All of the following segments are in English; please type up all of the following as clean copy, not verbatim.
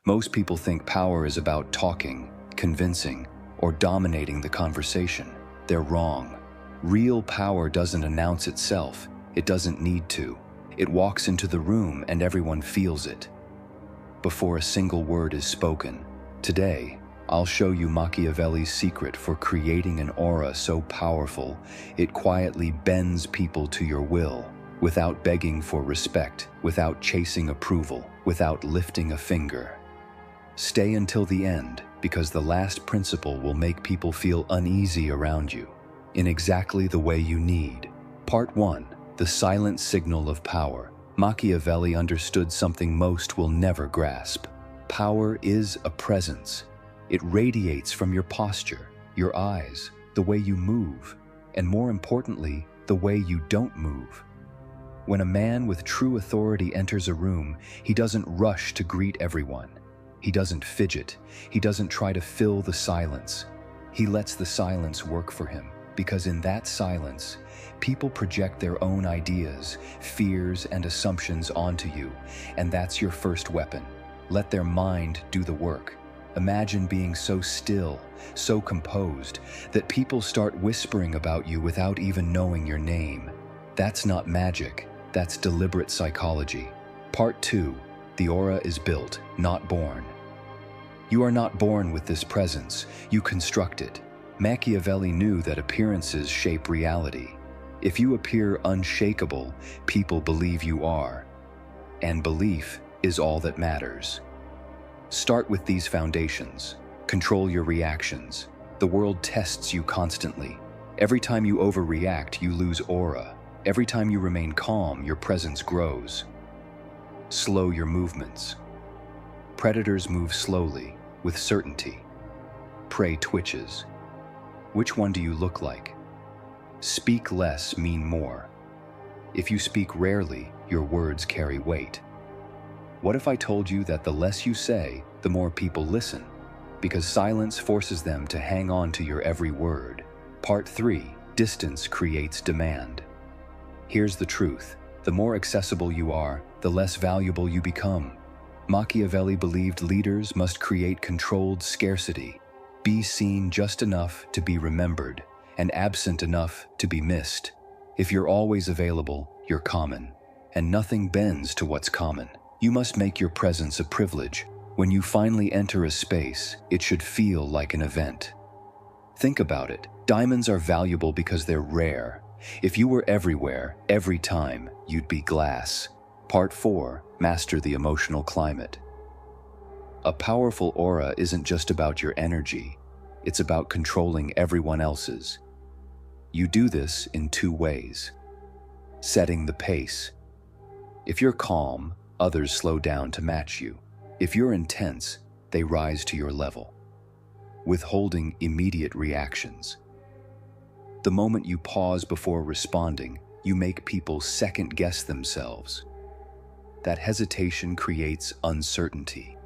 Most people think power is about talking, convincing, or dominating the conversation. They're wrong. Real power doesn't announce itself. It doesn't need to. It walks into the room and everyone feels it before a single word is spoken. Today, I'll show you Machiavelli's secret for creating an aura so powerful it quietly bends people to your will, without begging for respect, without chasing approval, without lifting a finger. Stay until the end, because the last principle will make people feel uneasy around you, in exactly the way you need. Part 1. The silent signal of power. Machiavelli understood something most will never grasp. Power is a presence. It radiates from your posture, your eyes, the way you move, and more importantly, the way you don't move. When a man with true authority enters a room, he doesn't rush to greet everyone. He doesn't fidget. He doesn't try to fill the silence. He lets the silence work for him, because in that silence, people project their own ideas, fears, and assumptions onto you, and that's your first weapon. Let their mind do the work. Imagine being so still, so composed, that people start whispering about you without even knowing your name. That's not magic, that's deliberate psychology. Part 2. The aura is built, not born. You are not born with this presence, you construct it. Machiavelli knew that appearances shape reality. If you appear unshakable, people believe you are. And belief is all that matters. Start with these foundations. Control your reactions. The world tests you constantly. Every time you overreact, you lose aura. Every time you remain calm, your presence grows. Slow your movements. Predators move slowly, with certainty. Prey twitches. Which one do you look like? Speak less, mean more. If you speak rarely, your words carry weight. What if I told you that the less you say, the more people listen? Because silence forces them to hang on to your every word. Part 3. Distance creates demand. Here's the truth. The more accessible you are, the less valuable you become. Machiavelli believed leaders must create controlled scarcity. Be seen just enough to be remembered, and absent enough to be missed. If you're always available, you're common, and nothing bends to what's common. You must make your presence a privilege. When you finally enter a space, it should feel like an event. Think about it. Diamonds are valuable because they're rare. If you were everywhere, every time, you'd be glass. Part 4. Master the emotional climate. A powerful aura isn't just about your energy. It's about controlling everyone else's. You do this in 2 ways. Setting the pace. If you're calm, others slow down to match you. If you're intense, they rise to your level. Withholding immediate reactions. The moment you pause before responding, you make people second-guess themselves. That hesitation creates uncertainty,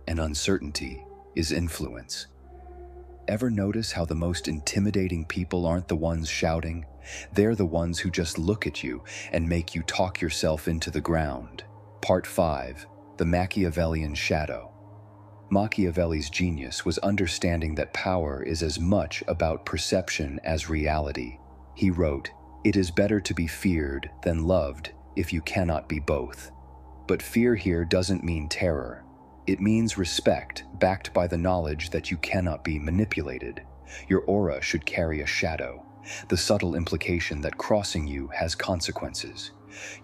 and uncertainty is influence. Ever notice how the most intimidating people aren't the ones shouting? They're the ones who just look at you and make you talk yourself into the ground. Part 5. The Machiavellian Shadow. Machiavelli's genius was understanding that power is as much about perception as reality. He wrote, "It is better to be feared than loved if you cannot be both." But fear here doesn't mean terror. It means respect, backed by the knowledge that you cannot be manipulated. Your aura should carry a shadow, the subtle implication that crossing you has consequences.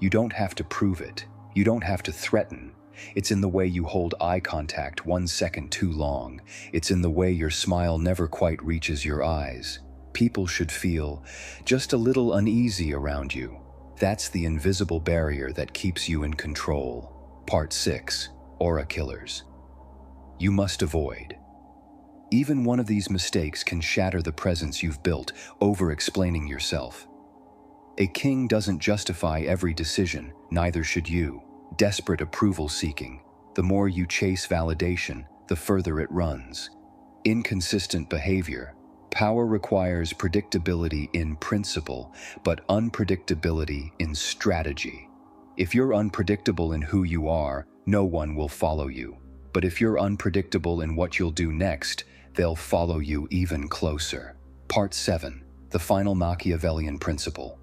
You don't have to prove it. You don't have to threaten. It's in the way you hold eye contact 1 second too long. It's in the way your smile never quite reaches your eyes. People should feel just a little uneasy around you. That's the invisible barrier that keeps you in control. Part 6. Aura killers. You must avoid. Even one of these mistakes can shatter the presence you've built, over-explaining yourself. A king doesn't justify every decision, neither should you. Desperate approval seeking. The more you chase validation, the further it runs. Inconsistent behavior. Power requires predictability in principle, but unpredictability in strategy. If you're unpredictable in who you are, no one will follow you. But if you're unpredictable in what you'll do next, they'll follow you even closer. Part 7. The final Machiavellian principle.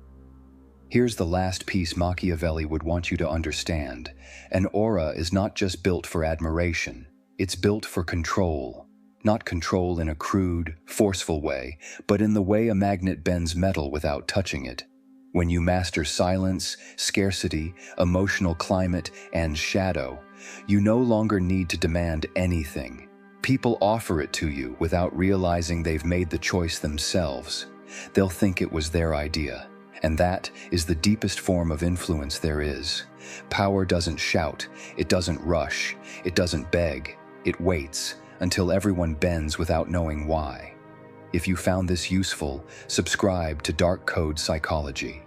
Here's the last piece Machiavelli would want you to understand. An aura is not just built for admiration, it's built for control. Not control in a crude, forceful way, but in the way a magnet bends metal without touching it. When you master silence, scarcity, emotional climate, and shadow, you no longer need to demand anything. People offer it to you without realizing they've made the choice themselves. They'll think it was their idea. And that is the deepest form of influence there is. Power doesn't shout, it doesn't rush, it doesn't beg, it waits until everyone bends without knowing why. If you found this useful, subscribe to Dark Code Psychology.